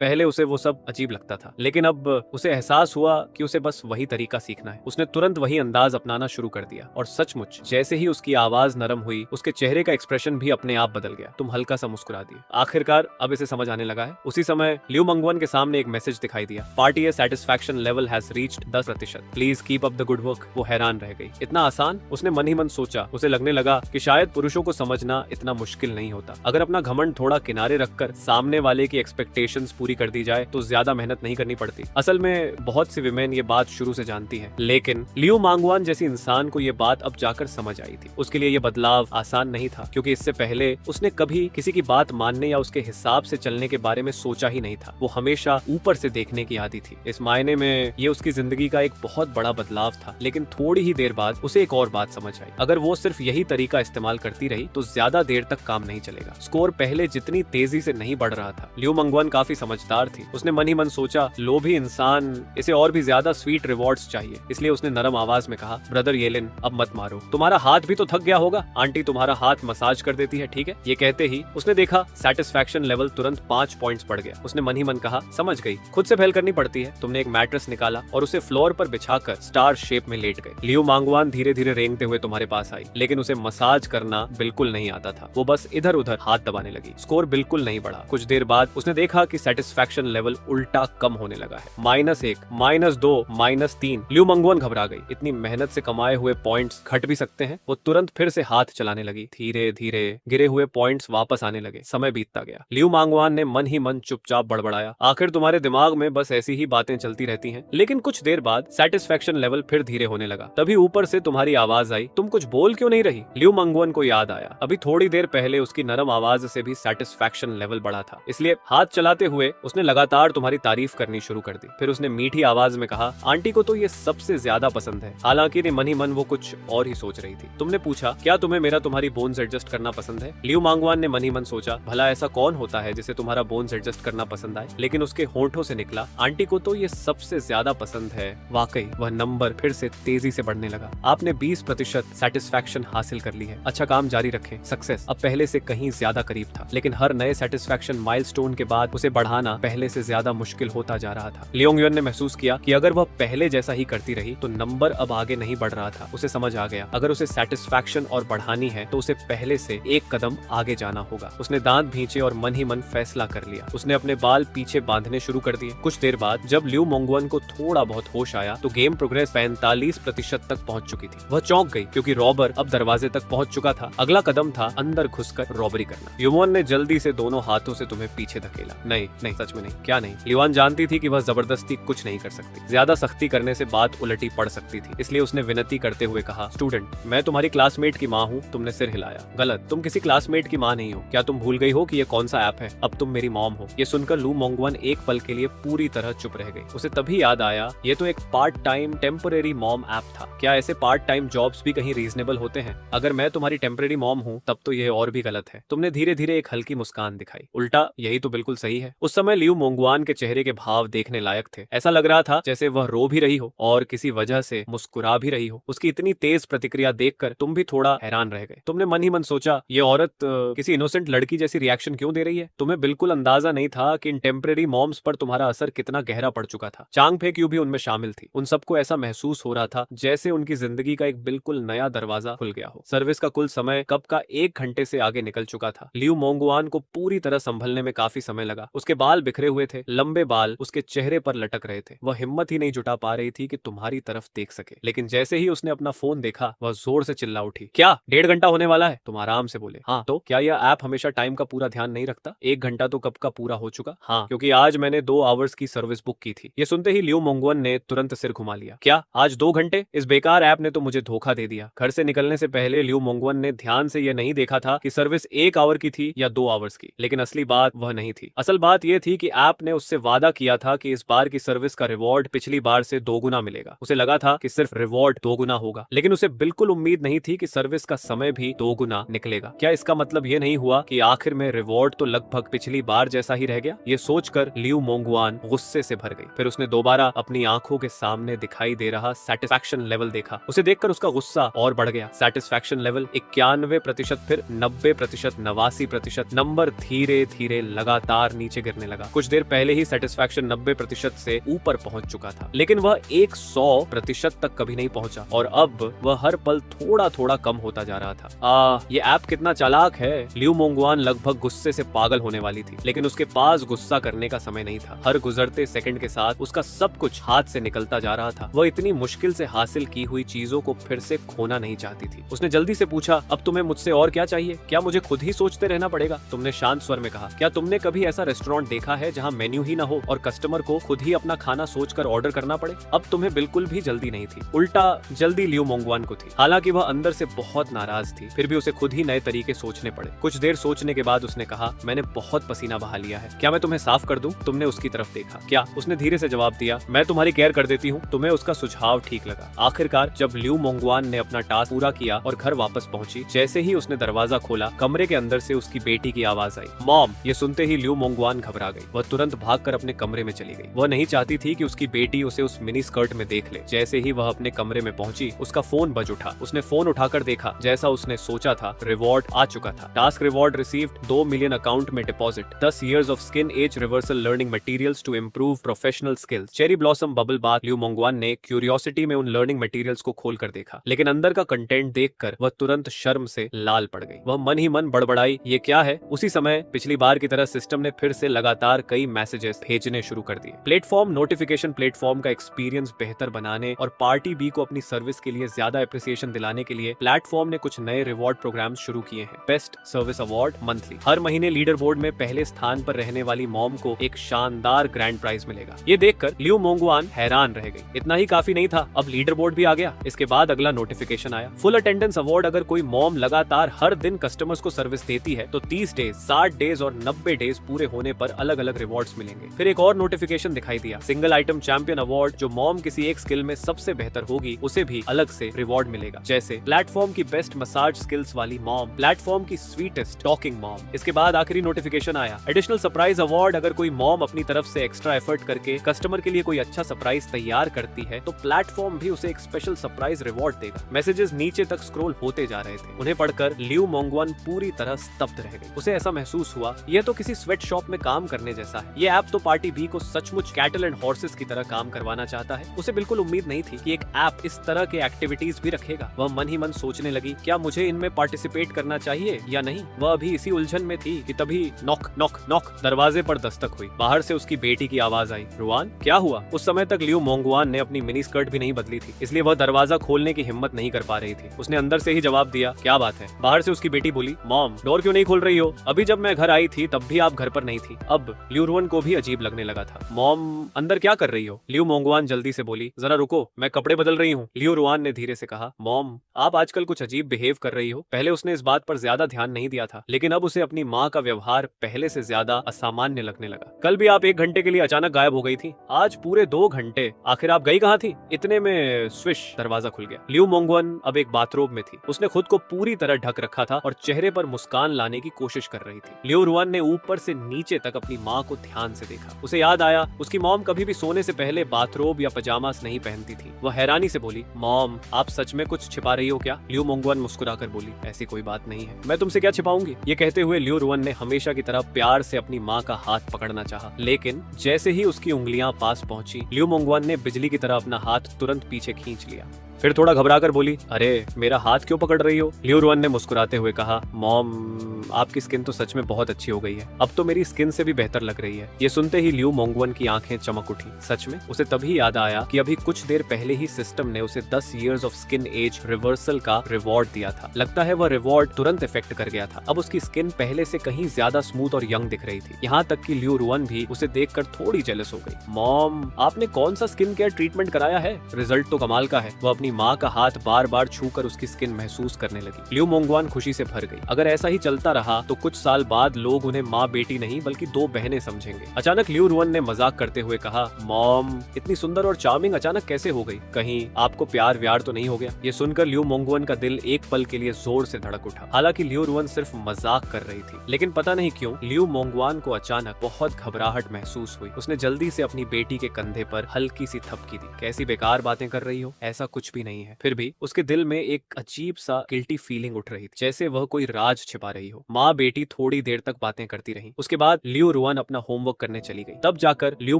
पहले उसे वो सब अजीब लगता था, लेकिन अब उसे एहसास हुआ कि उसे बस वही तरीका सीखना है। उसने तुरंत वही अंदाज अपनाना शुरू कर दिया और सचमुच जैसे ही उसकी आवाज नरम हुई, उसके चेहरे का एक्सप्रेशन भी अपने आप बदल गया। तुम हल्का सा मुस्कुरा दिए। आखिरकार अब इसे समझ आने लगा है। उसी समय लियू मंगवन के सामने एक मैसेज दिखाई दिया, party satisfaction level has reached 10%, please keep up the good work. वो हैरान रह गई, इतना आसान? उसने मन ही मन सोचा। उसे लगने लगा कि शायद पुरुषों को समझना इतना मुश्किल नहीं होता। अगर अपना घमंड थोड़ा किनारे रखकर सामने वाले की एक्सपेक्टेशंस पूरी कर दी जाए तो ज्यादा मेहनत नहीं करनी पड़ती। असल में बहुत सी विमेन ये बात शुरू से जानती हैं, लेकिन लियू मांगवान जैसी इंसान को ये बात अब जाकर समझ आई थी। उसके लिए ये बदलाव आसान नहीं था, क्योंकि इससे पहले उसने कभी किसी की बात मानने या उसके हिसाब से चलने के बारे में सोचा ही नहीं था। वो हमेशा ऊपर से देखने की आदी थी। इस मायने में ये उसकी जिंदगी का एक बहुत बड़ा बदलाव था। लेकिन थोड़ी ही देर बाद उसे एक और बात समझ आई, अगर वो सिर्फ यही तरीका इस्तेमाल करती रही तो ज्यादा देर तक काम नहीं चलेगा। स्कोर पहले जितनी तेजी से नहीं बढ़ रहा था। लियू मंगवान काफी समझदार थी। उसने मन ही मन सोचा, लोभी इंसान इसे और भी ज्यादा स्वीट रिवॉर्ड्स चाहिए। इसलिए उसने नरम आवाज में कहा, ब्रदर येलिन, अब मत मारो, तुम्हारा हाथ भी तो थक गया होगा। आंटी तुम्हारा हाथ मसाज कर देती है, ठीक है? ये कहते ही उसने देखा सेटिस्फैक्शन लेवल तुरंत 5 पॉइंट्स बढ़ गया। उसने मन ही मन कहा, समझ गई, खुद से पहल करनी पड़ती है। तुमने एक मैट्रेस निकाला और उसे फ्लोर पर बिछाकर स्टार शेप में लेट गए। लियू मांगवान धीरे धीरे रेंगते हुए तुम्हारे पास आई, लेकिन उसे मसाज करना बिल्कुल नहीं आता था। वो बस इधर उधर हाथ दबाने लगी। स्कोर बिल्कुल नहीं बढ़ा। कुछ देर बाद उसने देखा कि सेटिस्फैक्शन लेवल उल्टा कम होने लगा है। -1, -2, -3। लियू मंगवान घबरा गई। इतनी मेहनत से कमाए हुए पॉइंट्स घट भी सकते हैं? वो तुरंत फिर से हाथ चलाने लगी। धीरे धीरे गिरे हुए पॉइंट्स वापस आने लगे। समय बीतता गया। लियू मांगवान ने मन ही मन चुपचाप बड़बड़ाया, आखिर तुम्हारे दिमाग में बस ऐसी ही बातें चलती रहती हैं। लेकिन कुछ देर बाद सेटिस्फैक्शन लेवल फिर धीरे होने लगा। तभी ऊपर से तुम्हारी आवाज आई, तुम कुछ बोल क्यों नहीं रही? लियू मंगवान को याद आया, अभी थोड़ी देर पहले उसकी नरम आवाज से भी सेटिस्फैक्शन लेवल बढ़ा था। इसलिए हाथ चलाते हुए उसने लगातार तुम्हारी तारीफ करनी शुरू कर दी। फिर उसने मीठी आवाज में कहा, आंटी को तो ये सबसे ज्यादा पसंद है। हालांकि मन ही मन वो कुछ और ही सोच रही थी। तुमने पूछा, क्या तुम्हें मेरा तुम्हारी बोन्स एडजस्ट करना पसंद है? लियू मांगवान ने मन ही मन सोचा, भला ऐसा कौन होता है जिसे तुम्हारा बोन्स एडजस्ट करना पसंद आए? लेकिन उसके होंठों से निकला, आंटी को तो ये सबसे ज्यादा पसंद है। वाकई वह नंबर फिर से तेजी से बढ़ने लगा। आपने 20% सेटिस्फैक्शन हासिल कर ली है। अच्छा काम जारी रखें। सक्सेस अब पहले से कहीं ज्यादा करीब था, लेकिन हर नए सेटिस्फैक्शन माइलस्टोन के बाद उसे बढ़ाना पहले से ज्यादा मुश्किल होता जा रहा था। लियोंग युन ने महसूस किया कि अगर वह पहले जैसा ही करती रही तो नंबर अब आगे नहीं बढ़ रहा था। उसे समझ आ गया, अगर उसे सेटिस्फैक्शन और बढ़ानी है तो उसे पहले से एक कदम आगे जाना होगा। उसने दांत भींचे और मन ही मन फैसला कर लिया। उसने अपने बाल पीछे बांधने शुरू कर दिए। कुछ देर बाद जब लियू मंगवान को थोड़ा बहुत होश आया तो गेम प्रोग्रेस 45% तक पहुंच चुकी थी। वह चौंक गई क्योंकि रॉबर अब दरवाजे तक पहुंच चुका था। अगला कदम था अंदर घुसकर रॉबरी करना। युमोन ने जल्दी से दोनों हाथों से तुम्हें पीछे धकेला। नहीं नहीं, सच में नहीं। क्या नहीं? लिवान जानती थी कि वह जबरदस्ती कुछ नहीं कर सकती। ज्यादा सख्ती करने से बात उलटी पड़ सकती थी। इसलिए उसने विनती करते हुए कहा, स्टूडेंट, मैं तुम्हारी क्लासमेट की माँ हूँ। तुमने सिर हिलाया। गलत, तुम किसी क्लासमेट की माँ नहीं हो। क्या तुम भूल गई हो कि ये कौन सा ऐप है? अब तुम मेरी मॉम हो। ये सुनकर लियू मंगवान एक पल के लिए पूरी तरह चुप रह गई। उसे तभी याद आया, ये तो एक part time temporary mom app था। क्या ऐसे पार्ट टाइम जॉब्स भी कहीं रीजनेबल होते हैं? अगर मैं तुम्हारी टेम्परेरी मॉम हूँ तब तो यह और भी गलत है। तुमने धीरे धीरे एक हल्की मुस्कान दिखाई। उल्टा यही तो बिल्कुल सही है। उस समय लियू मंगवान के चेहरे के भाव देखने लायक थे। ऐसा लग रहा था जैसे वह रो भी रही हो और किसी वजह से मुस्कुरा भी रही हो। उसकी इतनी तेज प्रतिक्रिया देखकर तुम भी थोड़ा हैरान रह गए। तुमने मन ही मन सोचा, ये औरत किसी इनोसेंट लड़की जैसी रिएक्शन क्यों दे रही है? तुम्हें बिल्कुल अंदाजा नहीं था कि इन टेम्परेरी मॉम्स पर तुम्हारा असर कितना गहरा पड़ चुका था। चांग फे क्यू भी उनमें शामिल थी। उन सबको ऐसा महसूस हो रहा था जैसे उनकी जिंदगी का एक बिल्कुल नया दरवाजा खुल गया हो। सर्विस का कुल समय कब का 1 घंटे से आगे निकल चुका था। लियू मंगवान को पूरी तरह संभलने में काफी समय लगा। उसके बाल बिखरे हुए थे, लंबे बाल उसके चेहरे पर लटक रहे थे। वह हिम्मत ही नहीं जुटा पा रही थी कि तुम्हारी तरफ देख सके। लेकिन जैसे ही उसने अपना फोन देखा, वह जोर से चिल्ला उठी, क्या 1.5 घंटा होने वाला है? तुम आराम से बोले। हाँ तो क्या यह ऐप हमेशा टाइम का पूरा ध्यान नहीं रखता? 1 घंटा तो कब का पूरा हो चुका। हाँ, क्योंकि आज मैंने 2 आवर्स की सर्विस बुक की थी। ये सुनते ही लियू मंगवान ने तुरंत सिर घुमा लिया। क्या आज 2 घंटे? इस बेकार ऐप ने तो मुझे धोखा दे दिया। घर से निकलने से पहले लियू मंगवान ने ध्यान से यह नहीं देखा था कि सर्विस 1 आवर की थी या 2 आवर्स की। लेकिन असली बात वह नहीं थी। असल बात यह थी कि ऐप ने उससे वादा किया था कि इस बार की सर्विस का रिवॉर्ड पिछली बार से 2 गुना मिलेगा। उसे लगा था कि सिर्फ रिवॉर्ड 2 गुना होगा, लेकिन उसे बिल्कुल उम्मीद नहीं थी कि सर्विस का समय भी 2 गुना निकलेगा। क्या इसका मतलब यह नहीं हुआ कि आखिर में रिवॉर्ड तो लगभग पिछली बार जैसा ही रह गया? ये सोचकर लियू मंगवान गुस्से से भर गई। फिर उसने दोबारा अपनी आंखों के सामने दिखाई दे रहा सेटिस्फैक्शन लेवल देखा। उसे देखकर उसका गुस्सा और बढ़ गया। सेटिस्फैक्शन लेवल 91%, फिर 90%, 89%। नंबर धीरे धीरे लगातार नीचे गिरने लगने लगा। कुछ देर पहले ही सेटिस्फैक्शन 90% से ऊपर पहुंच चुका था, लेकिन वह 100% तक कभी नहीं पहुंचा और अब वह हर पल थोड़ा थोड़ा कम होता जा रहा था। ये ऐप कितना चालाक है। लियू मोंगवान लगभग गुस्से से पागल होने वाली थी, लेकिन उसके पास गुस्सा करने का समय नहीं था। हर गुजरते सेकंड के साथ उसका सब कुछ हाथ से निकलता जा रहा था। वह इतनी मुश्किल से हासिल की हुई चीजों को फिर से खोना नहीं चाहती थी। उसने जल्दी से पूछा, अब तुम्हें मुझसे और क्या चाहिए? क्या मुझे खुद ही सोचते रहना पड़ेगा? तुमने शांत स्वर में कहा। क्या तुमने कभी ऐसा रेस्टोरेंट देखा है जहाँ मेन्यू ही ना हो और कस्टमर को खुद ही अपना खाना सोचकर ऑर्डर करना पड़े? अब तुम्हें बिल्कुल भी जल्दी नहीं थी, उल्टा जल्दी लियू मोंगवान को थी। हालांकि वह अंदर से बहुत नाराज थी, फिर भी उसे खुद ही नए तरीके सोचने पड़े। कुछ देर सोचने के बाद उसने कहा, मैंने बहुत पसीना बहा लिया है, क्या मैं तुम्हें साफ कर दूं? तुमने उसकी तरफ देखा। क्या? उसने धीरे से जवाब दिया, मैं तुम्हारी केयर कर देती हूँ। तुम्हें उसका सुझाव ठीक लगा। आखिरकार जब लियू मोंगवान ने अपना टास्क पूरा किया और घर वापस पहुंची, जैसे ही उसने दरवाजा खोला, कमरे के अंदर से उसकी बेटी की आवाज आई, मॉम। ये सुनते ही लियू मोंगवान घबरा गई। वह तुरंत भागकर अपने कमरे में चली गई। वह नहीं चाहती थी कि उसकी बेटी उसे उस मिनी स्कर्ट में देख ले। जैसे ही वह अपने कमरे में पहुंची, उसका फोन बज उठा। उसने फोन उठाकर देखा, जैसा उसने सोचा था, रिवॉर्ड आ चुका था। Task reward received, 2 million account में deposit, 10 years of skin age reversal learning materials to improve professional skills। Cherry blossom bubble bath. Liu Mongwan ने क्यूरियोसिटी में उन लर्निंग मटेरियल्स को खोलकर देखा, लेकिन अंदर का कंटेंट देखकर वह तुरंत शर्म से लाल पड़ गई। वह मन ही मन बड़बड़ाई, ये क्या है? उसी समय पिछली बार की तरह सिस्टम ने फिर से लगातार कई मैसेजेस भेजने शुरू कर दिए। प्लेटफॉर्म नोटिफिकेशन प्लेटफॉर्म का एक्सपीरियंस बेहतर बनाने और पार्टी बी को अपनी सर्विस के लिए ज्यादा एप्रिसिएशन दिलाने के लिए प्लेटफॉर्म ने कुछ नए रिवॉर्ड प्रोग्राम शुरू किए हैं। बेस्ट सर्विस अवार्ड मंथली, हर महीने लीडर बोर्ड में पहले स्थान पर रहने वाली मॉम को एक शानदार ग्रैंड प्राइज मिलेगा। ये देखकर लियू मोंगवान हैरान रह गई। इतना ही काफी नहीं था, अब लीडर बोर्ड भी आ गया। इसके बाद अगला नोटिफिकेशन आया, फुल अटेंडेंस अवार्ड। अगर कोई मॉम लगातार हर दिन कस्टमर्स को सर्विस देती है तो 30 डेज, 60 डेज और 90 डेज पूरे होने पर अलग अलग रिवॉर्ड्स मिलेंगे। फिर एक और नोटिफिकेशन दिखाई दिया, सिंगल आइटम चैंपियन अवार्ड। जो मॉम किसी एक स्किल में सबसे बेहतर होगी उसे भी अलग से रिवॉर्ड मिलेगा, जैसे प्लेटफॉर्म की बेस्ट मसाज स्किल्स वाली मॉम, प्लेटफॉर्म की स्वीटेस्ट टॉकिंग मॉम। इसके बाद आखिरी नोटिफिकेशन आया, एडिशनल सरप्राइज अवार्ड। अगर कोई मॉम अपनी तरफ से एक्स्ट्रा एफर्ट करके कस्टमर के लिए कोई अच्छा सरप्राइज तैयार करती है तो प्लेटफॉर्म भी उसे एक स्पेशल सरप्राइज रिवॉर्ड देगा। मैसेजेस नीचे तक स्क्रॉल होते जा रहे थे। उन्हें पढ़कर लियू मोंगवान पूरी तरह स्तब्ध रह गई। उसे ऐसा महसूस हुआ, यह तो किसी स्वेट शॉप में काम करने जैसा है। ये ऐप तो पार्टी बी को सचमुच कैटल एंड हॉर्सेस की तरह काम करवाना चाहता है। उसे बिल्कुल उम्मीद नहीं थी कि एक ऐप इस तरह के एक्टिविटीज भी रखेगा। वह मन ही मन सोचने लगी, क्या मुझे इनमें पार्टिसिपेट करना चाहिए या नहीं? वह अभी इसी उलझन में थी कि तभी नॉक नॉक नॉक, दरवाजे पर दस्तक हुई। बाहर से उसकी बेटी की आवाज आई, रुआन क्या हुआ? उस समय तक लियू मोंगवान ने अपनी मिनी स्कर्ट भी नहीं बदली थी, इसलिए वह दरवाजा खोलने की हिम्मत नहीं कर पा रही थी। उसने अंदर से ही जवाब दिया, क्या बात है? बाहर से उसकी बेटी बोली, मॉम डोर क्यों नहीं खोल रही हो? अभी जब मैं घर आई थी तब भी आप घर पर नहीं थी। अब लियू रुआन को भी अजीब लगने लगा था। मॉम अंदर क्या कर रही हो? लियू मोंगवान जल्दी से बोली, जरा रुको, मैं कपड़े बदल रही हूँ। लियू रुआन ने धीरे से कहा, मॉम आप आजकल कुछ अजीब बिहेव कर रही हो। पहले उसने इस बात पर ज्यादा ध्यान नहीं दिया था, लेकिन अब उसे अपनी माँ का व्यवहार पहले से ज्यादा असामान्य लगने लगा। कल भी आप 1 घंटे के लिए अचानक गायब हो गई थी, आज पूरे 2 घंटे। आखिर आप गई कहाँ थी? इतने में स्विश, दरवाजा खुल गया। लियू मोंगवान अब एक बाथरोब में थी। उसने खुद को पूरी तरह ढक रखा था और चेहरे पर मुस्कान लाने की कोशिश कर रही थी। लियू रुआन ने ऊपर से नीचे तक अपनी माँ को ध्यान से देखा। उसे याद आया, उसकी मॉम कभी भी सोने से पहले बाथरोब या पजामास नहीं पहनती थी। वह हैरानी से बोली, मॉम आप सच में कुछ छिपा रही हो क्या? लियू मोंगवान मुस्कुराकर बोली, ऐसी कोई बात नहीं है, मैं तुमसे क्या छिपाऊंगी? ये कहते हुए लियू रुआन ने हमेशा की तरह प्यार से अपनी माँ का हाथ पकड़ना चाहा, लेकिन जैसे ही उसकी उंगलियां पास पहुंची, लियू मोंगवान ने बिजली की तरह अपना हाथ तुरंत पीछे खींच लिया। फिर थोड़ा घबराकर बोली, अरे मेरा हाथ क्यों पकड़ रही हो? लियू रुआन ने मुस्कुराते हुए कहा, मॉम आपकी स्किन तो सच में बहुत अच्छी हो गई है, अब तो मेरी स्किन से भी बेहतर लग रही है। ये सुनते ही लियू मोंगवान की आंखें चमक उठी। सच में? उसे तभी याद आया कि अभी कुछ देर पहले ही सिस्टम ने उसे 10 years of skin age reversal का रिवॉर्ड दिया था। लगता है वह रिवॉर्ड तुरंत इफेक्ट कर गया था। अब उसकी स्किन पहले से कहीं ज्यादा स्मूथ और यंग दिख रही थी। यहाँ तक कि लियू रुआन भी उसे देखकर थोड़ी जेलस हो गई। मॉम आपने कौन सा स्किन केयर ट्रीटमेंट कराया है? रिजल्ट तो कमाल का है। वह अपनी माँ का हाथ बार बार छूकर उसकी स्किन महसूस करने लगी। लियू मोंगवान खुशी से भर गई। अगर ऐसा ही चलता रहा तो कुछ साल बाद लोग उन्हें माँ बेटी नहीं बल्कि 2 बहनें समझेंगे। अचानक लियू रुआन ने मजाक करते हुए कहा, मॉम इतनी सुंदर और चार्मिंग अचानक कैसे हो गई? कहीं आपको प्यार व्यार तो नहीं हो गया? ये सुनकर लियू मोंगवान का दिल एक पल के लिए जोर से धड़क उठा। हालांकि लियू रुआन सिर्फ मजाक कर रही थी, लेकिन पता नहीं क्यों लियू मोंगवान को अचानक बहुत घबराहट महसूस हुई। उसने जल्दी से अपनी बेटी के कंधे पर हल्की सी थपकी दी। कैसी बेकार बातें कर रही हो, ऐसा कुछ भी नहीं है। फिर भी उसके दिल में एक अजीब सा गिल्टी फीलिंग उठ रही थी, जैसे वह कोई राज छिपा रही हो। माँ बेटी थोड़ी देर तक बातें करती रही। उसके बाद लियू रुआन अपना होमवर्क करने चली गई। तब जाकर लियू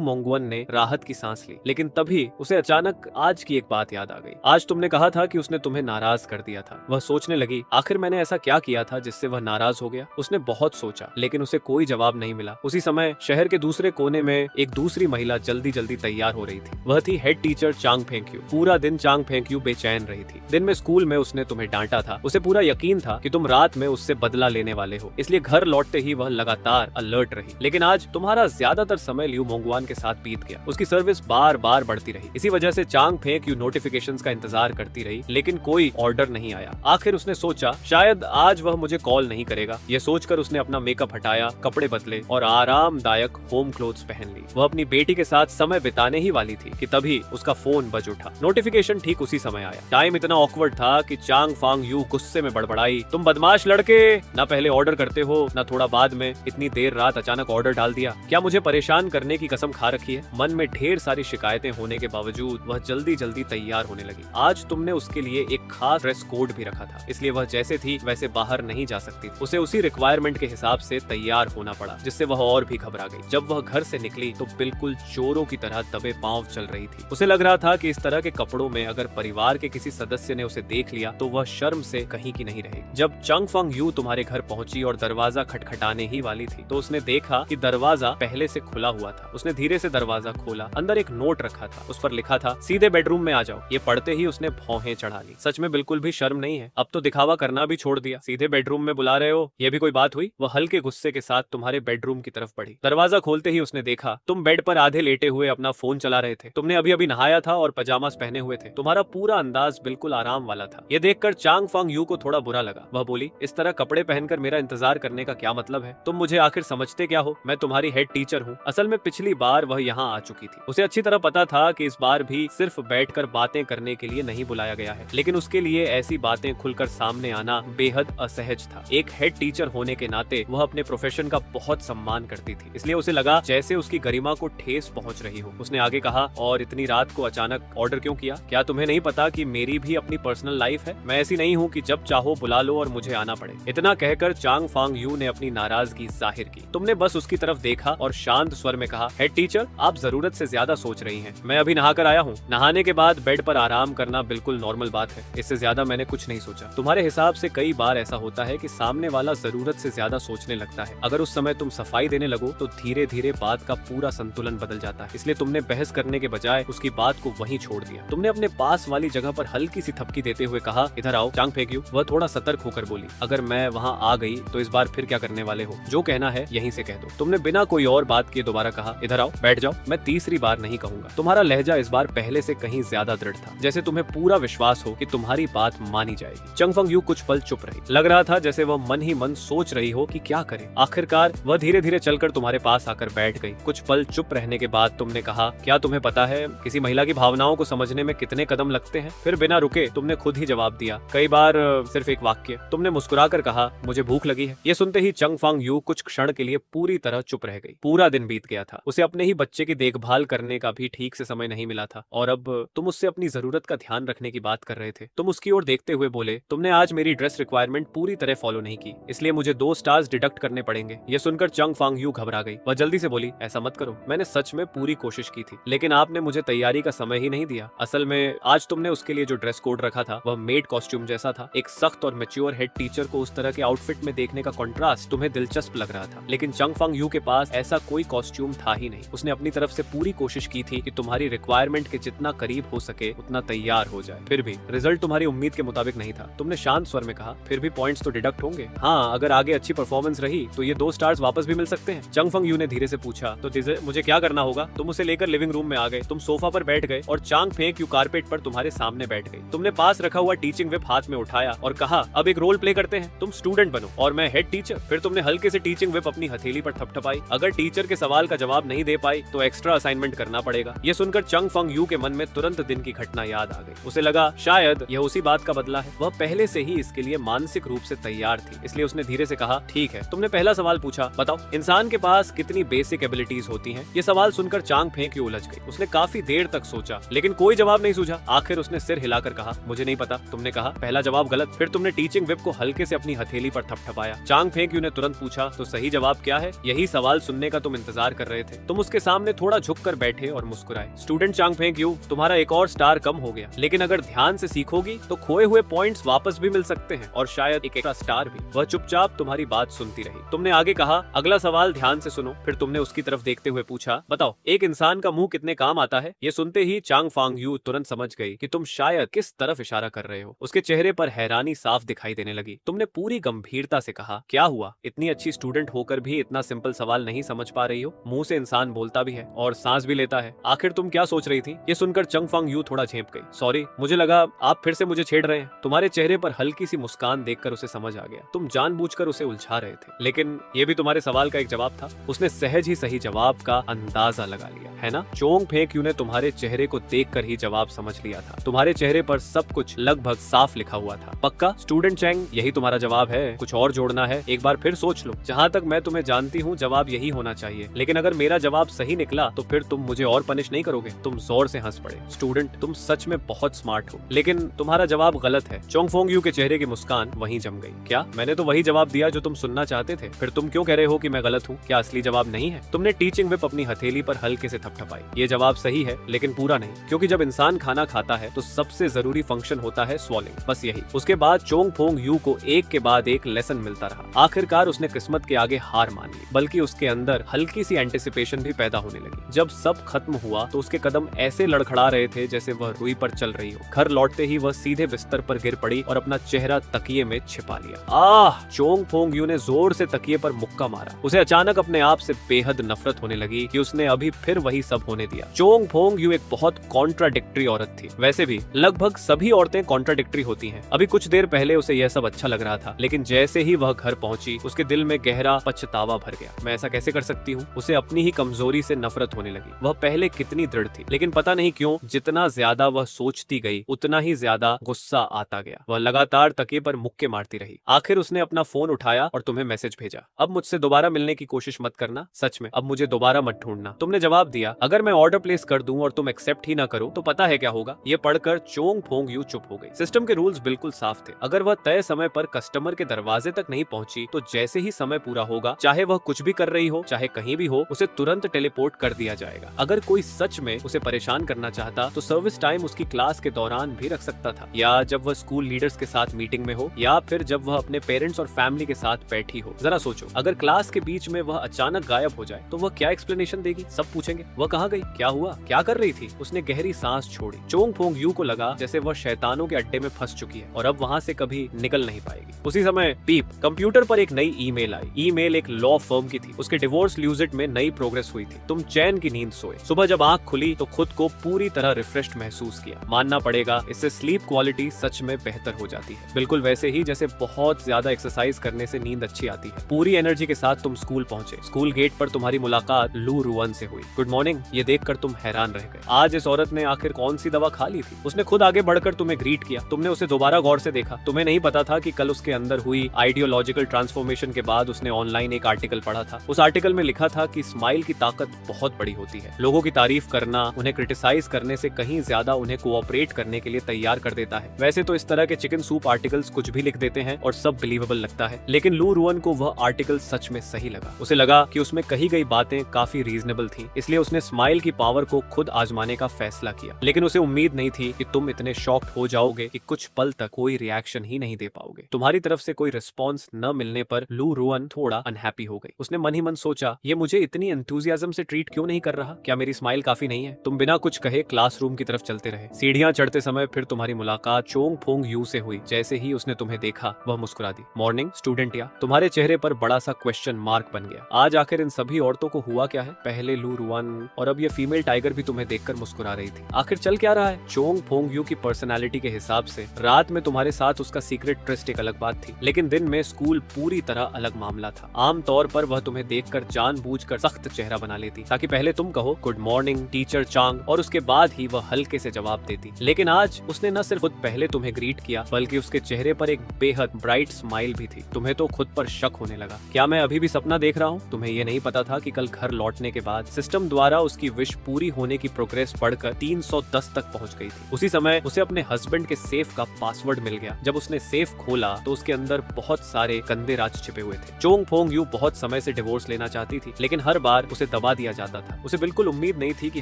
मोंगवन ने राहत की सांस ली। लेकिन तभी उसे अचानक आज की एक बात याद आ गई। आज तुमने कहा था कि उसने तुम्हें नाराज कर दिया था। वह सोचने लगी, आखिर मैंने ऐसा क्या किया था जिससे वह नाराज हो गया। उसने बहुत सोचा, लेकिन उसे कोई जवाब नहीं मिला। उसी समय शहर के दूसरे कोने में एक दूसरी महिला जल्दी जल्दी तैयार हो रही थी। वह थी हेड टीचर चांग फेंक्यू। पूरा दिन चांग फेंक्यू बेचैन रही थी। दिन में स्कूल में उसने तुम्हें डांटा था। उसे पूरा यकीन था कि तुम रात में उससे बदला लेने वाले हो, इसलिए घर लौटते ही वह लगातार अलर्ट रही। लेकिन आज तुम्हारा ज्यादातर समय लियू मोंगवान के साथ बीत गया। उसकी सर्विस बार बार बढ़ती रही। इसी वजह से चांग फेंक्यू नोटिफिकेशंस का इंतजार करती रही, लेकिन कोई ऑर्डर नहीं आया। आखिर उसने सोचा, शायद आज वह मुझे कॉल नहीं करेगा। यह सोचकर उसने अपना मेकअप हटाया, कपड़े बदले और आरामदायक होम क्लोथ्स पहन ली। वह अपनी बेटी के साथ समय बिताने ही वाली थी कि तभी उसका फोन बज उठा। नोटिफिकेशन ठीक उसी समय आया। टाइम इतना ऑकवर्ड था कि चांग फांग यू गुस्से में बड़बड़ाई, तुम बदमाश लड़के, ना पहले ऑर्डर करते हो ना थोड़ा बाद में, इतनी देर रात अचानक ऑर्डर डाल दिया, क्या मुझे परेशान करने की कसम खा रखी है। मन में ढेर सारी शिकायतें होने के बावजूद वह जल्दी जल्दी तैयार होने लगी। आज तुमने उसके लिए एक खास ड्रेस कोड भी रखा था, इसलिए वह जैसे थी वैसे बाहर नहीं जा सकती। उसे उसी रिक्वायरमेंट के हिसाब से तैयार होना पड़ा, जिससे वह और भी घबरा गई। जब वह घर से निकली तो बिल्कुल चोरों की तरह दबे पांव चल रही थी। उसे लग रहा था कि इस तरह के कपड़ों में अगर परिवार के किसी सदस्य ने उसे देख लिया तो वह शर्म से कहीं की नहीं रहेगी। जब चंग फंग यू तुम्हारे घर पहुंची और दरवाजा खटखटाने ही वाली थी तो उसने देखा कि दरवाजा पहले से खुला हुआ था। उसने धीरे से दरवाजा खोला। अंदर एक नोट रखा था। उस पर लिखा था, सीधे बेडरूम में आ जाओ। ये पढ़ते ही उसने भौहें चढ़ा ली। सच में बिल्कुल भी शर्म नहीं है। अब तो दिखावा करना भी छोड़ दिया। सीधे बेडरूम में बुला रहे हो, ये भी कोई बात हुई। वह हल्के गुस्से के साथ तुम्हारे बेडरूम की तरफ बढ़ी। दरवाजा खोलते ही उसने देखा तुम बेड पर आधे लेटे हुए अपना फोन चला रहे थे। तुमने अभी अभी नहाया था और पजामास पहने हुए थे। तुम्हारा पूरा अंदाज बिल्कुल आराम वाला था। ये देखकर चांग फांग यू को थोड़ा बुरा लगा। वह बोली, इस तरह कपड़े पहनकर मेरा इंतजार करने का क्या मतलब है? तुम मुझे आखिर समझते क्या हो? मैं तुम्हारी हेड टीचर हूँ। असल में पिछली बार वह यहाँ आ चुकी थी। उसे अच्छी तरह पता था कि इस बार भी सिर्फ बैठकर बातें करने के लिए नहीं बुलाया गया है, लेकिन उसके लिए ऐसी बातें खुलकर सामने आना बेहद असहज था। एक हेड टीचर होने के नाते वह अपने प्रोफेशन का बहुत सम्मान करती थी, इसलिए उसे लगा जैसे उसकी गरिमा को ठेस पहुंच रही हो। उसने आगे कहा, और इतनी रात को अचानक ऑर्डर क्यों किया? क्या तुम्हें नहीं पता कि मेरी भी अपनी पर्सनल लाइफ है? मैं ऐसी नहीं हूँ कि जब चाहो बुला लो और मुझे आना पड़े। इतना कहकर चांग फांग यू ने अपनी नाराजगी जाहिर की। तुमने बस उसकी तरफ देखा और शांत स्वर में कहा, हेड टीचर, आप जरूरत से ज्यादा सोच रही हैं। मैं अभी नहाकर आया हूँ। नहाने के बाद बेड पर आराम करना बिल्कुल नॉर्मल बात है। इससे ज्यादा मैंने कुछ नहीं सोचा। तुम्हारे हिसाब से कई बार ऐसा होता है कि सामने वाला जरूरत से ज्यादा सोचने लगता है। अगर उस समय तुम सफाई देने लगो तो धीरे धीरे बात का पूरा संतुलन बदल जाता है। इसलिए तुमने बहस करने के बजाय उसकी बात को वहीं छोड़ दिया। तुमने अपने पास वाली जगह पर हल्की सी थपकी देते हुए कहा, इधर आओ चांग फेंक यू। वह थोड़ा सतर्क होकर बोली, अगर मैं वहाँ आ गई तो इस बार फिर क्या करने वाले हो? जो कहना है यहीं से कह दो। तुमने बिना कोई और बात किए दोबारा कहा, इधर आओ, बैठ जाओ। मैं तीसरी बार नहीं कहूंगा। तुम्हारा लहजा इस बार पहले से कहीं ज्यादा दृढ़ था, जैसे तुम्हें पूरा विश्वास हो कि तुम्हारी बात मानी जाएगी। चंग फंग यू कुछ पल चुप रही। लग रहा था जैसे वह मन ही मन सोच रही हो कि क्या करे। आखिरकार वह धीरे धीरे चलकर तुम्हारे पास आकर बैठ गई। कुछ पल चुप रहने के बाद तुमने कहा, क्या तुम्हें पता है किसी महिला की भावनाओं को समझने में कितने कदम लगते हैं? फिर बिना रुके तुमने खुद ही जवाब दिया, कई बार सिर्फ एक वाक्य। तुमने मुस्कुराकर कहा, मुझे भूख लगी है। ये सुनते ही चंग फांग यू कुछ क्षण के लिए पूरी तरह चुप रह गई। पूरा दिन बीत गया था। उसे अपने ही बच्चे की देखभाल करने का भी ठीक से समय नहीं मिला था, और अब तुम उससे अपनी जरूरत का ध्यान रखने की बात कर रहे थे। तुम उसकी ओर देखते हुए बोले, तुमने आज मेरी ड्रेस रिक्वायरमेंट पूरी तरह फॉलो नहीं की, इसलिए मुझे 2 स्टार्स डिडक्ट करने पड़ेंगे। ये सुनकर चंग फांग यू घबरा गई। वह जल्दी से बोली, ऐसा मत करो। मैंने सच में पूरी कोशिश की थी, लेकिन आपने मुझे तैयारी का समय ही नहीं दिया। असल में आज तुमने उसके लिए जो ड्रेस कोड रखा था वह मेड कॉस्ट्यूम जैसा था। एक सख्त और मैच्योर हेड टीचर को उस तरह के आउटफिट में देखने का कॉन्ट्रास्ट तुम्हें दिलचस्प लग रहा था, लेकिन चंग फांग यू के पास ऐसा कोई कॉस्ट्यूम था ही नहीं। उसने अपनी तरफ से पूरी कोशिश की थी कि तुम्हारी रिक्वायरमेंट के जितना करीब हो सके उतना तैयार हो जाए। फिर भी रिजल्ट तुम्हारी उम्मीद के मुताबिक नहीं था। तुमने शांत स्वर में कहा, फिर भी पॉइंट्स तो डिडक्ट होंगे। हाँ, अगर आगे अच्छी परफॉर्मेंस रही तो ये 2 स्टार्स वापस भी मिल सकते हैं। चंग फांग यू ने धीरे से पूछा, तो मुझे क्या करना होगा? तुम उसे लेकर लिविंग रूम में आ गए। तुम सोफा पर बैठ गए और चांग फेंक यू कारपेट पर तुम्हारे सामने बैठ गई। तुमने पास रखा हुआ टीचिंग व्हिप हाथ में उठाया और कहा, अब एक रोल प्ले करते हैं। तुम स्टूडेंट बनो और मैं हेड टीचर। फिर तुमने हल्के से टीचिंग व्हिप अपनी हथेली पर थपथपाई। अगर टीचर के सवाल का जवाब नहीं दे पाई तो एक्स्ट्रा असाइनमेंट करना पड़ेगा। ये सुनकर चंग फांग यू के मन में तुरंत दिन की घटना याद आ गई। उसे लगा शायद यह उसी बात का बदला है। वह पहले से ही इसके लिए मानसिक रूप से तैयार थी, इसलिए उसने धीरे से कहा, ठीक है, तुमने पहला सवाल पूछा, बताओ इंसान के पास कितनी बेसिक एबिलिटीज होती हैं? ये सवाल सुनकर चांग फेंक यू उलझ गई। उसने काफी देर तक सोचा, लेकिन कोई जवाब नहीं सूझा। आखिर उसने सिर हिलाकर कहा, मुझे नहीं पता। तुमने कहा पहला जवाब गलत। फिर तुमने टीचिंग व्हिप को हल्के से अपनी हथेली पर थपथपाया। चांग फेंग यू ने तुरंत पूछा, तो सही जवाब क्या है? यही सवाल सुनने का तुम इंतजार कर रहे थे। तुम उसके सामने थोड़ा झुककर बैठे और मुस्कुराए। स्टूडेंट चांग फेंग यू, तुम्हारा एक और स्टार कम हो गया, लेकिन अगर ध्यान से सीखोगी तो खोए हुए पॉइंट्स वापस भी मिल सकते हैं और शायद एक एक्स्ट्रा स्टार भी। वह चुपचाप तुम्हारी बात सुनती रही। तुमने आगे कहा, अगला सवाल ध्यान से सुनो। फिर तुमने उसकी तरफ देखते हुए पूछा, बताओ एक इंसान का मुंह कितने काम आता है? ये सुनते ही चांग फेंग यू तुरंत समझ गई कि तुम शायद किस तरफ इशारा कर रहे हो। उसके चेहरे पर हैरानी साफ दिखाई देने लगी। तुमने पूरी गंभीरता से कहा, क्या हुआ? इतनी अच्छी स्टूडेंट होकर भी इतना सिंपल सवाल नहीं समझ पा रही हो? मुंह से इंसान बोलता भी है और सांस भी लेता है। आखिर तुम क्या सोच रही थी? ये सुनकर चंग फेंग यू थोड़ा झेंप गई। सॉरी, मुझे लगा आप फिर से मुझे छेड़ रहे हैं। तुम्हारे चेहरे पर हल्की सी मुस्कान देखकर उसे समझ आ गया तुम जानबूझकर उसे उलझा रहे थे, लेकिन ये भी तुम्हारे सवाल का एक जवाब था। उसने सहज ही सही जवाब का अंदाजा लगा लिया, है ना? चोंग फेंग यू ने तुम्हारे चेहरे को देखकर ही जवाब समझ लिया था। तुम्हारे चेहरे पर सब कुछ लगभग साफ लिखा हुआ था। पक्का स्टूडेंट चैंग, यही तुम्हारा जवाब है? कुछ और जोड़ना है? एक बार फिर सोच लो। जहाँ तक मैं तुम्हें जानती हूँ जवाब यही होना चाहिए, लेकिन अगर मेरा जवाब सही निकला तो फिर तुम मुझे और पनिश नहीं करोगे। तुम जोर से हंस पड़े। स्टूडेंट, तुम सच में बहुत स्मार्ट हो, लेकिन तुम्हारा जवाब गलत है। चोंग फेंग यू के चेहरे की मुस्कान वहीं जम गई। क्या? मैंने तो वही जवाब दिया जो तुम सुनना चाहते थे। फिर तुम क्यों कह रहे हो कि मैं गलत हूँ? क्या असली जवाब नहीं है? तुमने टीचिंग व्हिप अपनी हथेली पर हल्के से थपथपाई। ये जवाब सही है, लेकिन पूरा नहीं, क्योंकि जब इंसान खाना खाता है तो सबसे जरूरी फंक्शन होता है स्वॉलिंग, बस यही। उसके बाद चोंग फेंग यू को एक के बाद एक लेसन मिलता रहा। आखिरकार उसने किस्मत के आगे हार मान ली, बल्कि उसके अंदर हल्की सी एंटिसिपेशन भी पैदा होने लगी। जब सब खत्म हुआ तो उसके कदम ऐसे लड़खड़ा रहे थे जैसे वह रुई पर चल रही हो। घर लौटते ही वह सीधे बिस्तर पर गिर पड़ी और अपना चेहरा तकिए में छिपा लिया। आह! चोंग फेंग यू ने जोर से तकिए पर मुक्का मारा। उसे अचानक अपने आप से बेहद नफरत होने लगी कि उसने अभी फिर वही सब होने दिया। चोंग फेंग यू एक बहुत कॉन्ट्राडिक्टरी औरत थी। वैसे भी लगभग सभी औरतें कॉन्ट्राडिक्टरी होती हैं। अभी कुछ देर पहले उसे यह सब अच्छा लग रहा था, लेकिन जैसे ही वह घर पहुंची उसके दिल में गहरा पछतावा भर गया। मैं ऐसा कैसे कर सकती हूँ? उसे अपनी ही कमजोरी से नफरत होने लगी। वह पहले कितनी दृढ़ थी, लेकिन पता नहीं क्यों जितना ज्यादा वह सोचती गई उतना ही ज्यादा गुस्सा आता गया। वह लगातार तकिए पर मुक्के मारती रही। आखिर उसने अपना फोन उठाया और तुम्हें मैसेज भेजा, अब मुझसे दोबारा मिलने की कोशिश मत करना, सच में अब मुझे दोबारा मत ढूंढना। तुमने जवाब दिया, अगर मैं ऑर्डर प्लेस कर दूं और तुम एक्सेप्ट ही ना करो तो पता है क्या होगा? ये पढ़कर चोंग फेंग यू चुप हो गई। सिस्टम के रूल्स बिल्कुल साफ थे। अगर वह तय समय पर कस्टमर के दरवाजे तक नहीं पहुंची तो जैसे ही समय पूरा होगा, चाहे वह कुछ भी कर रही हो, चाहे कहीं भी हो, उसे तुरंत टेलीपोर्ट कर दिया जाएगा। अगर कोई सच में उसे परेशान करना चाहता तो सर्विस टाइम उसकी क्लास के दौरान भी रख सकता था, या जब वह स्कूल लीडर्स के साथ मीटिंग में हो, या फिर जब वह अपने पेरेंट्स और फैमिली के साथ बैठी हो। जरा सोचो, अगर क्लास के बीच में वह अचानक गायब हो जाए तो वह क्या एक्सप्लेनेशन देगी? सब पूछेंगे, वह कहाँ गई, क्या हुआ, क्या कर रही थी? उसने गहरी सांस छोड़ी। चोंग फेंग यू को लगा जैसे वह शैतानों के अड्डे में फंस चुकी है और अब वहाँ से कभी निकल नहीं पाएगी। उसी समय पीप, कंप्यूटर पर एक नई ईमेल आई। ईमेल एक लॉ फर्म की थी। उसके डिवोर्स ल्यूजिट में नई प्रोग्रेस हुई थी। तुम चैन की नींद सोए। सुबह जब आंख खुली तो खुद को पूरी तरह रिफ्रेश्ड महसूस किया। मानना पड़ेगा, इससे स्लीप क्वालिटी सच में बेहतर हो जाती है, बिल्कुल वैसे ही जैसे बहुत ज्यादा एक्सरसाइज करने से नींद अच्छी आती है। पूरी एनर्जी के साथ तुम स्कूल पहुंचे। स्कूल गेट पर तुम्हारी मुलाकात लू रुअन से हुई। गुड मॉर्निंग, ये देखकर तुम हैरान रह गए। आज इस औरत ने आखिर कौन सी दवा खा ली थी? उसने खुद आगे बढ़कर तुम्हें ग्रीट किया। तुमने उसे दोबारा गौर से देखा। तुम्हें नहीं पता था कि कल उसके अंदर हुई आइडियोलॉजिकल ट्रांसफॉर्मेशन के बाद उसने ऑनलाइन एक आर्टिकल पढ़ा था। उस आर्टिकल में लिखा था कि स्माइल की ताकत बहुत बड़ी होती है। लोगों की तारीफ करना उन्हें क्रिटिसाइज करने से कहीं ज्यादा उन्हें कोऑपरेट करने के लिए तैयार कर देता है। वैसे तो इस तरह के चिकन सूप आर्टिकल्स कुछ भी लिख देते हैं और सब बिलीवेबल लगता है, लेकिन लू रुअन को वह आर्टिकल सच में सही लगा। उसे लगा कि उसमें कही गई बातें काफी रीजनेबल थी, इसलिए उसने स्माइल की पावर को खुद आजमाने का फैसला किया। लेकिन उसे उम्मीद नहीं थी कि तुम इतने शॉक्ड हो जाओगे कि कुछ पल तक कोई रिएक्शन ही नहीं दे पाओगे। तुम्हारी तरफ से कोई रिस्पॉन्स न मिलने पर लू रुअन थोड़ा अनहैप्पी हो गई। उसने मन ही मन सोचा, ये मुझे इतनी एंथुसियाज्म से ट्रीट क्यों नहीं कर रहा? क्या मेरी स्माइल काफी नहीं है? तुम बिना कुछ कहे क्लासरूम की तरफ चलते रहे। सीढ़ियां चढ़ते समय फिर तुम्हारी मुलाकात चोंग फेंग यू से हुई। जैसे ही उसने तुम्हें देखा वह मुस्कुरा दी। मॉर्निंग स्टूडेंट या? तुम्हारे चेहरे पर बड़ा सा क्वेश्चन मार्क बन गया। आज आखिर इन सभी औरतों को हुआ क्या है? पहले लू रुअन और अब ये फीमेल टाइगर भी तुम्हें देखकर मुस्कुरा रही थी। आखिर चल क्या रहा है? चोंग फेंग यू की पर्सनालिटी के हिसाब से रात में तुम्हारे साथ उसका सीक्रेट ट्रस्ट एक अलग बात थी, लेकिन दिन में स्कूल पूरी तरह अलग मामला था। आमतौर पर वह तुम्हें देखकर जानबूझकर सख्त चेहरा बना लेती ताकि पहले तुम कहो गुड मॉर्निंग टीचर चांग और उसके बाद ही वह हल्के से जवाब देती। लेकिन आज उसने न सिर्फ खुद पहले तुम्हें ग्रीट किया, बल्कि उसके चेहरे पर एक बेहद ब्राइट स्माइल भी थी। तुम्हें तो खुद पर शक होने लगा। क्या मैं अभी भी सपना देख रहा हूँ? तुम्हें ये नहीं पता था कि कल घर लौटने के बाद सिस्टम द्वारा उसकी विश पूरी होने की प्रोग्रेस बढ़कर 310 तक पहुंच पहुंच गई थी। उसी समय उसे अपने हस्बैंड के सेफ का पासवर्ड मिल गया। जब उसने सेफ खोला तो उसके अंदर बहुत सारे गंदे राज छिपे हुए थे। चोंग फोंग यू बहुत समय से डिवोर्स लेना चाहती थी, लेकिन हर बार उसे दबा दिया जाता था। उसे बिल्कुल उम्मीद नहीं थी कि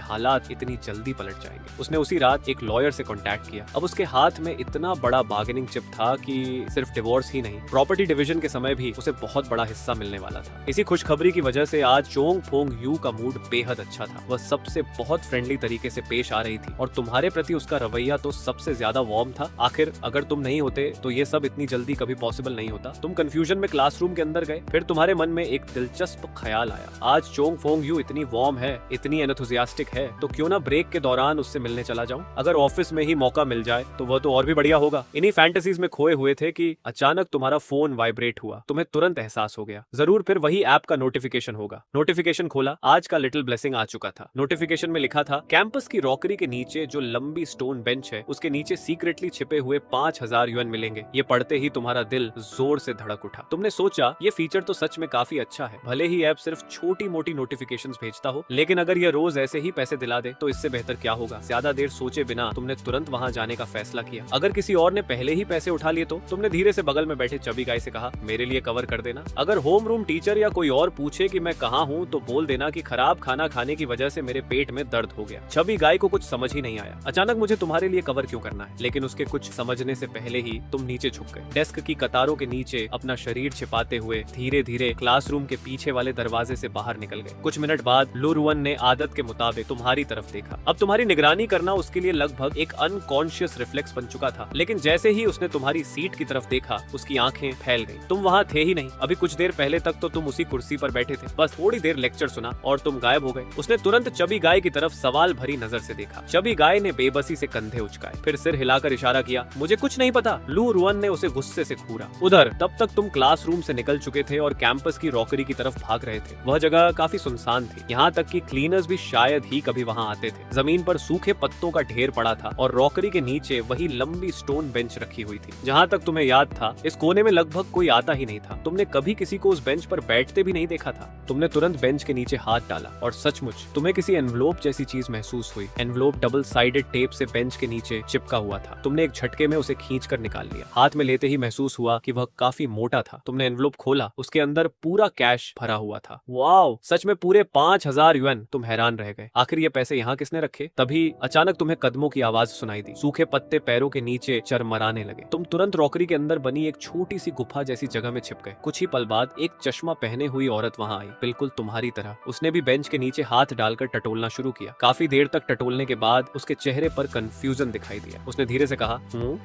हालात इतनी जल्दी पलट जाएंगे। उसने उसी रात एक लॉयर से कॉन्टैक्ट किया। अब उसके हाथ में इतना बड़ा बार्गेनिंग चिप था कि सिर्फ डिवोर्स ही नहीं, प्रॉपर्टी डिवीजन के समय भी उसे बहुत बड़ा हिस्सा मिलने वाला था। इसी खुशखबरी की वजह से आज चोंग फोंग यू का मूड बेहद अच्छा था। वह सबसे बहुत फ्रेंडली तरीके से पेश आ रही थी और तुम्हारे प्रति उसका रवैया तो सबसे ज्यादा वार्म था। आखिर अगर तुम नहीं होते तो ये सब इतनी जल्दी कभी पॉसिबल नहीं होता। तुम कंफ्यूजन में क्लासरूम के अंदर गए, फिर तुम्हारे मन में एक दिलचस्प ख्याल आया। आज चोंग फोंग यू इतनी वार्म है, इतनी एंथुसियास्टिक है, तो क्यों ना ब्रेक के दौरान उससे मिलने चला जाऊं। अगर ऑफिस में ही मौका मिल जाए तो वह तो और भी बढ़िया होगा। इन्हीं फैंटेसीज में खोए हुए थे कि अचानक तुम्हारा फोन वाइब्रेट हुआ। तुम्हें तुरंत एहसास हो गया जरूर फिर वही ऐप का नोटिफिकेशन होगा। नोटिफिकेशन खोला, आज का लिटिल ब्लेसिंग आ चुका था। नोटिफिकेशन में लिखा था, कैंपस की रॉकरी के नीचे जो लंबी स्टोन बेंच है उसके नीचे सीक्रेटली छिपे हुए 5000 युएन मिलेंगे। ये पढ़ते ही तुम्हारा दिल जोर से धड़क उठा। तुमने सोचा ये फीचर तो सच में काफी अच्छा है, भले ही ऐप सिर्फ छोटी मोटी नोटिफिकेशंस भेजता हो, लेकिन अगर ये रोज ऐसे ही पैसे दिला दे तो इससे बेहतर क्या होगा। ज्यादा देर सोचे बिना तुमने तुरंत वहां जाने का फैसला किया। अगर किसी और ने पहले ही पैसे उठा लिए तो तुमने धीरे से बगल में बैठे चबी गाय से कहा, मेरे लिए कवर कर देना। अगर होम रूम टीचर या कोई और पूछे कि मैं कहाँ हूँ तो बोल देना कि खराब खाना खाने की वजह से मेरे पेट में दर्द हो गया। छवि गाय को कुछ समझ ही नहीं आया, अचानक मुझे तुम्हारे लिए कवर क्यों करना है। लेकिन उसके कुछ समझने से पहले ही तुम नीचे झुक गए। डेस्क की कतारों के नीचे अपना शरीर छिपाते हुए धीरे धीरे क्लासरूम के पीछे वाले दरवाजे से बाहर निकल गए। कुछ मिनट बाद लुरुवन ने आदत के मुताबिक तुम्हारी तरफ देखा। अब तुम्हारी निगरानी करना उसके लिए लगभग एक अनकॉन्शियस रिफ्लेक्स बन चुका था, लेकिन जैसे ही उसने तुम्हारी सीट की तरफ देखा उसकी आंखें फैल गई। तुम वहाँ थे ही नहीं। अभी कुछ देर पहले तक तो तुम उसी कुर्सी पर बैठे थे। बस थोड़ी देर लेक्चर सुना और तुम गायब हो गए। उसने तुरंत चबी गाय की तरफ सवाल भरी नजर से देखा। चबी गाय ने बेबसी से कंधे उचकाए, फिर सिर हिलाकर इशारा किया, मुझे कुछ नहीं पता। लू रुअन ने उसे गुस्से से घूरा। उधर तब तक तुम क्लासरूम से निकल चुके थे और कैंपस की रॉकरी की तरफ भाग रहे थे। वह जगह काफी सुनसान थी, यहाँ तक कि क्लीनर्स भी शायद ही कभी वहाँ आते थे। जमीन पर सूखे पत्तों का ढेर पड़ा था और रॉकरी के नीचे वही लंबी स्टोन बेंच रखी हुई थी। जहाँ तक तुम्हें याद था इस कोने में लगभग कोई आता ही नहीं था। तुमने कभी किसी को उस बेंच पर बैठते भी नहीं देखा था। तुमने तुरंत बेंच के नीचे हाथ डाला और सचमुच तुम्हें किसी एनवलोप जैसी चीज महसूस हुई। एनवलोप डबल साइडेड टेप से बेंच के नीचे चिपका हुआ था। तुमने एक झटके में उसे खींच कर निकाल लिया। हाथ में लेते ही महसूस हुआ कि वह काफी मोटा था। तुमने एनवलोप खोला, उसके अंदर पूरा कैश भरा हुआ था। वाओ, सच में पूरे 5000 युएन। तुम हैरान रह गए, आखिर ये पैसे यहाँ किसने रखे। तभी अचानक तुम्हें कदमों की आवाज सुनाई दी। सूखे पत्ते पैरों के नीचे चरमराने लगे। तुम तुरंत रॉकरी के अंदर बनी एक छोटी सी गुफा जैसी जगह में छिप गए। कुछ ही पल बाद एक चश्मा पहने हुई औरत वहां आई, बिल्कुल तुम्हारी तरह। उसने भी बेंच के नीचे हाथ डालकर टटोलना शुरू किया। काफी देर तक टटोलने के बाद उसके चेहरे पर कंफ्यूजन दिखाई दिया। उसने धीरे से कहा,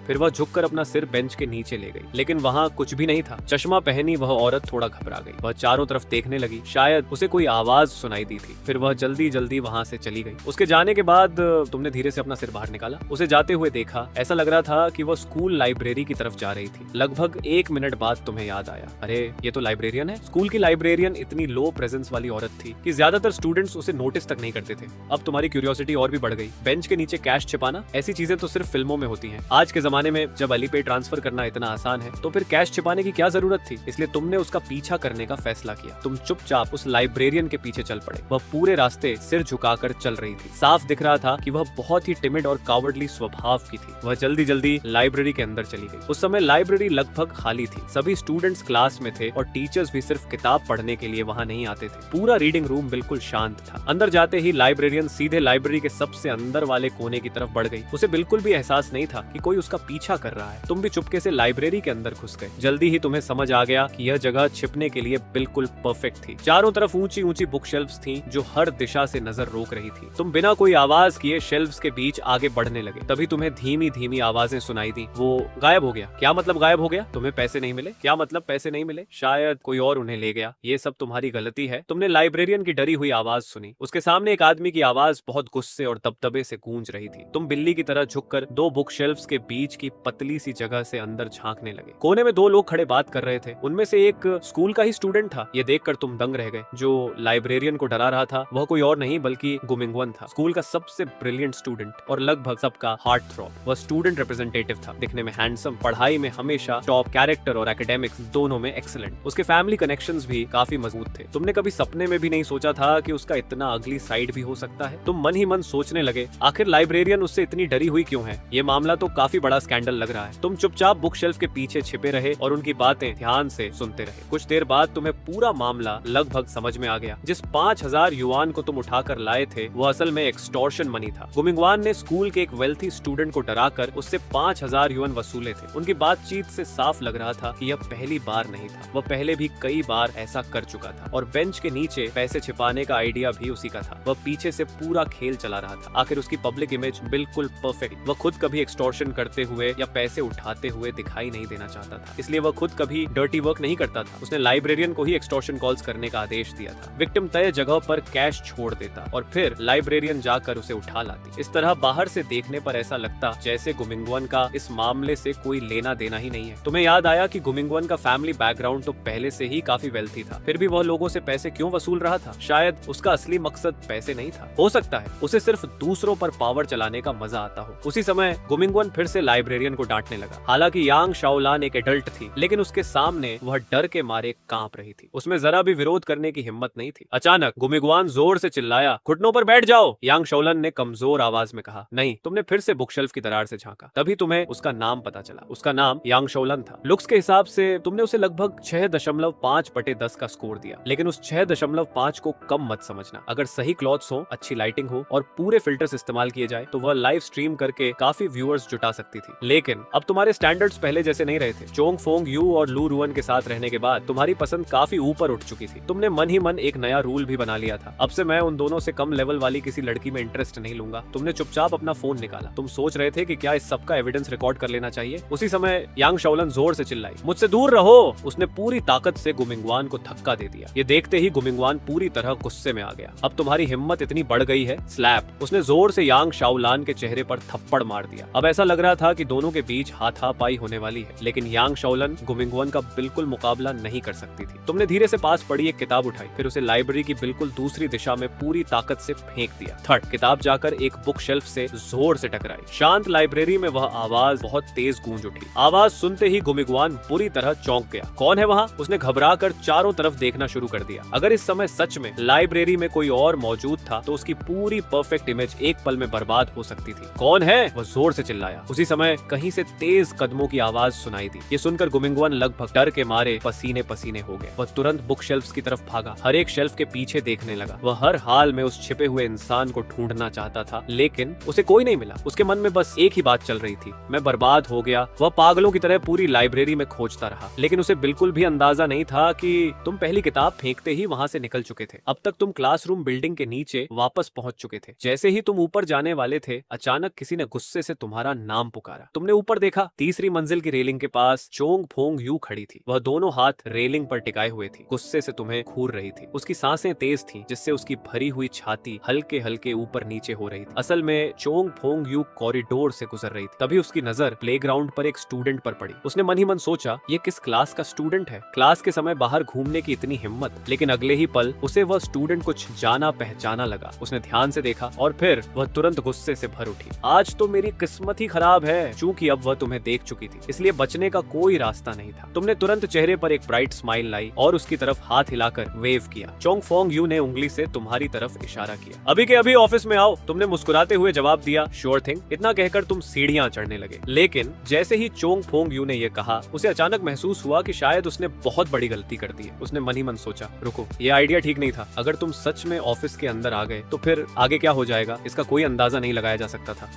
फिर वह झुककर अपना सिर बेंच के नीचे ले गई, लेकिन वहाँ कुछ भी नहीं था। चश्मा पहनी वह औरत थोड़ा घबरा गई। वह चारों तरफ देखने लगी, शायद उसे कोई आवाज सुनाई दी थी। फिर वह जल्दी जल्दी वहाँ से चली गई। उसके जाने के बाद तुमने धीरे से अपना सिर बाहर निकाला। उसे जाते हुए देखा। ऐसा लग रहा था कि वह स्कूल लाइब्रेरी की तरफ जा रही थी। लगभग 1 मिनट बाद तुम्हें याद आया, अरे ये तो लाइब्रेरियन है। स्कूल की लाइब्रेरियन इतनी लो प्रेजेंस वाली औरत थी कि ज्यादातर स्टूडेंट्स उसे नोटिस तक नहीं करते थे। अब तुम्हारी क्यूरियोसिटी और भी बढ़ गई। बेंच के नीचे कैश छिपाना, ऐसी चीजें तो सिर्फ फिल्मों में होती हैं। आज के जमाने में जब अलीपे ट्रांसफर करना इतना आसान है तो फिर कैश छिपाने की क्या जरूरत थी। इसलिए तुमने उसका पीछा करने का फैसला किया। तुम चुपचाप उस लाइब्रेरियन के पीछे चल पड़े। वह पूरे रास्ते सिर झुकाकर चल रही थी। साफ दिख रहा था कि वह बहुत ही टिमिड और कावर्डली स्वभाव की थी। वह जल्दी जल्दी लाइब्रेरी के अंदर चली गई। उस समय लाइब्रेरी लगभग खाली थी। सभी स्टूडेंट्स क्लास में थे और टीचर्स भी सिर्फ किताब पढ़ने के लिए वहाँ नहीं आते थे। पूरा रीडिंग रूम बिल्कुल शांत था। अंदर जाते ही लाइब्रेरियन सीधे लाइब्रेरी के सबसे अंदर वाले कोने की तरफ बढ़ गई। उसे बिल्कुल भी एहसास नहीं था कि कोई उसका पीछा कर रहा है। तुम भी चुपके से लाइब्रेरी के अंदर घुस गए। जल्दी ही तुम्हें समझ आ गया कि यह जगह छिपने के लिए बिल्कुल परफेक्ट थी। चारों तरफ ऊंची ऊंची बुक शेल्फ्स थीं जो हर दिशा से नजर रोक रही थी। तुम बिना कोई आवाज किए शेल्फ्स के बीच आगे बढ़ने लगे। तभी तुम्हें धीमी धीमी आवाजें सुनाई दी। वो गायब हो गया। क्या मतलब गायब हो गया? तुम्हें पैसे नहीं मिले? क्या मतलब पैसे नहीं मिले? शायद कोई और उन्हें ले गया। ये सब तुम्हारी गलती है। तुमने लाइब्रेरियन की डरी हुई आवाज सुनी। उसके सामने एक आदमी की आवाज बहुत गुस्से और दबदबे से गूंज रही थी। तुम बिल्ली की तरह झुककर 2 बुक शेल्फ्स के बीच की पतली सी जगह से अंदर झांकने लगे। कोने में 2 लोग खड़े बात कर रहे थे। उनमें से एक स्कूल का ही स्टूडेंट था। ये देखकर तुम दंग रह गए। जो लाइब्रेरियन को डरा रहा था वह कोई और नहीं बल्कि गुमिंगवन था, स्कूल का सबसे ब्रिलियंट स्टूडेंट और लगभग सबका हार्ट थ्रॉब। वह स्टूडेंट रिप्रेजेंटेटिव था, दिखने में हैंडसम, पढ़ाई में हमेशा टॉप, कैरेक्टर और एकेडमिक्स दोनों में एक्सीलेंट। उसके फैमिली कनेक्शंस भी काफी मजबूत थे। तुमने कभी सपने में भी नहीं सोचा था कि उसका इतना अगली साइड भी हो सकता है। तुम मन ही मन सोचने लगे, आखिर लाइब्रेरी लाइब्रेरियन उससे इतनी डरी हुई क्यों है? ये मामला तो काफी बड़ा स्कैंडल लग रहा है। तुम चुपचाप बुक शेल्फ के पीछे छिपे रहे और उनकी बातें ध्यान से सुनते रहे। कुछ देर बाद तुम्हें पूरा मामला लगभग समझ में आ गया। जिस 5000 युआन को तुम उठाकर लाए थे वो असल में एक्सटॉर्शन मनी था। गुमिंगवान ने स्कूल के एक वेल्थी स्टूडेंट को डराकर उससे 5000 युआन वसूले थे। उनकी बातचीत से साफ लग रहा था कि यह पहली बार नहीं था, वह पहले भी कई बार ऐसा कर चुका था और बेंच के नीचे पैसे छिपाने का आइडिया भी उसी का था। वह पीछे से पूरा खेल चला रहा था। आखिर उसकी पब्लिक इमेज बिल्कुल परफेक्ट। वह खुद कभी एक्सटॉर्शन करते हुए या पैसे उठाते हुए दिखाई नहीं देना चाहता था, इसलिए वह खुद कभी डर्टी वर्क नहीं करता था। उसने लाइब्रेरियन को ही एक्सटॉर्शन कॉल्स करने का आदेश दिया था। विक्टिम तय जगह पर कैश छोड़ देता और फिर लाइब्रेरियन जाकर उसे उठा लाती। इस तरह बाहर से देखने पर ऐसा लगता जैसे गुमिंगवन का इस मामले से कोई लेना देना ही नहीं है। तुम्हें याद आया कि गुमिंगवन का फैमिली बैकग्राउंड तो पहले से ही काफी वेल्थी था, फिर भी वह लोगों से पैसे क्यों वसूल रहा था? शायद उसका असली मकसद पैसे नहीं था। हो सकता है उसे सिर्फ दूसरों पर पावर चलाने का मजा आता हो। उसी समय गुमिंगवन फिर से लाइब्रेरियन को डांटने लगा। हालांकि यांग शाओलान एक एडल्ट थी, लेकिन उसके सामने वह डर के मारे कांप रही थी। उसमें जरा भी विरोध करने की हिम्मत नहीं थी। अचानक गुमिंगवान जोर से चिल्लाया, घुटनों पर बैठ जाओ। यांग शाओलान ने कमजोर आवाज में कहा, नहीं। तुमने फिर से बुकशेल्फ की दरार से झांका, तभी तुम्हें उसका नाम पता चला। उसका नाम यांग शाओलान था। लुक्स के हिसाब से तुमने उसे लगभग 6.5/10 का स्कोर दिया, लेकिन उस 6.5 को कम मत समझना। अगर सही क्लॉथ्स हो, अच्छी लाइटिंग हो और पूरे फिल्टर्स इस्तेमाल किए जाए तो वह लाइव स्ट्रीम करके काफी व्यूअर्स जुटा सकती थी। लेकिन अब तुम्हारे स्टैंडर्ड्स पहले जैसे नहीं रहे थे। चोंग फोंग यू और लू रुअन के साथ रहने के बाद तुम्हारी पसंद काफी ऊपर उठ चुकी थी। तुमने मन ही मन एक नया रूल भी बना लिया था, अब से मैं उन दोनों से कम लेवल वाली किसी लड़की में इंटरेस्ट नहीं लूंगा। तुमने चुपचाप अपना फोन निकाला। तुम सोच रहे थे कि क्या इस सब का एविडेंस रिकॉर्ड कर लेना चाहिए। उसी समय यांग शाओलान जोर से चिल्लाई, मुझसे दूर रहो। उसने पूरी ताकत से गुमिंगवान को धक्का दे दिया। ये देखते ही गुमिंगवान पूरी तरह गुस्से में आ गया। अब तुम्हारी हिम्मत इतनी बढ़ गई है। स्लैप। उसने जोर से यांग शाओलान के चेहरे पर थप्पड़ मार दिया। अब ऐसा लग रहा था कि दोनों के बीच हाथापाई होने वाली है, लेकिन यांग शाओलान गुमिंगवान का बिल्कुल मुकाबला नहीं कर सकती थी। तुमने धीरे से पास पड़ी एक किताब उठाई, फिर उसे लाइब्रेरी की बिल्कुल दूसरी दिशा में पूरी ताकत से फेंक दिया। थर्ड किताब जाकर एक बुक शेल्फ से जोर से टकराई। शांत लाइब्रेरी में वह आवाज बहुत तेज गूंज उठी। आवाज सुनते ही गुमिंगवान बुरी तरह चौंक गया। कौन है वहाँ? उसने घबराकर चारों तरफ देखना शुरू कर दिया। अगर इस समय सच में लाइब्रेरी में कोई और मौजूद था तो उसकी पूरी परफेक्ट इमेज एक पल में बर्बाद हो सकती थी। कौन है? वह जोर से चिल्लाया। उसी समय कहीं से तेज कदमों की आवाज सुनाई दी। ये सुनकर गुमिंगवान लगभग डर के मारे पसीने पसीने हो गया। वह तुरंत बुक शेल्फ्स की तरफ भागा, हर एक शेल्फ के पीछे देखने लगा। वह हर हाल में उस छिपे हुए इंसान को ढूंढना चाहता था, लेकिन उसे कोई नहीं मिला। उसके मन में बस एक ही बात चल रही थी, मैं बर्बाद हो गया। वह पागलों की तरह पूरी लाइब्रेरी में खोजता रहा, लेकिन उसे बिल्कुल भी अंदाजा नहीं था कि तुम पहली किताब फेंकते ही वहां से निकल चुके थे। अब तक तुम क्लासरूम बिल्डिंग के नीचे वापस पहुंच चुके थे। जैसे ही तुम ऊपर जाने वाले थे, अचानक किसी ने गुस्से से तुम्हारा नाम पुकारा। तुमने ऊपर देखा, तीसरी मंजिल की रेलिंग के पास चोंग फोंग यू खड़ी थी। वह दोनों हाथ रेलिंग पर टिकाए हुए थी, गुस्से से तुम्हें घूर रही थी। उसकी सांसें तेज थीं, जिससे उसकी भरी हुई छाती हल्के हल्के ऊपर नीचे हो रही थी। असल में चोंग फोंग यू कॉरिडोर से गुजर रही थी। तभी उसकी नजर प्लेग्राउंड पर एक स्टूडेंट पर पड़ी। उसने मन ही मन सोचा, ये किस क्लास का स्टूडेंट है? क्लास के समय बाहर घूमने की इतनी हिम्मत। लेकिन अगले ही पल उसे वह स्टूडेंट कुछ जाना पहचाना लगा। उसने ध्यान से देखा और फिर वह तुरंत गुस्से से भर उठी। आज तो मेरी किस्मत ही खराब है, चूंकि अब वह तुम्हें देख चुकी थी, इसलिए बचने का कोई रास्ता नहीं था। तुमने तुरंत चेहरे पर एक ब्राइट स्माइल लाई और उसकी तरफ हाथ हिलाकर वेव किया। चोंग फोंग यू ने उंगली से तुम्हारी तरफ इशारा किया। अभी के अभी ऑफिस में आओ। तुमने मुस्कुराते हुए जवाब दिया, श्योर थिंग। इतना कहकर तुम सीढ़ियां चढ़ने लगे। लेकिन जैसे ही चोंग फोंग यू ने यह कहा, उसे अचानक महसूस हुआ कि शायद उसने बहुत बड़ी गलती कर दी है। उसने मन ही मन सोचा, रुको, ये आइडिया ठीक नहीं था। अगर तुम सच में ऑफिस के अंदर आ गए तो फिर आगे क्या हो जाएगा, इसका कोई अंदाजा नहीं लगाया जा सकता था।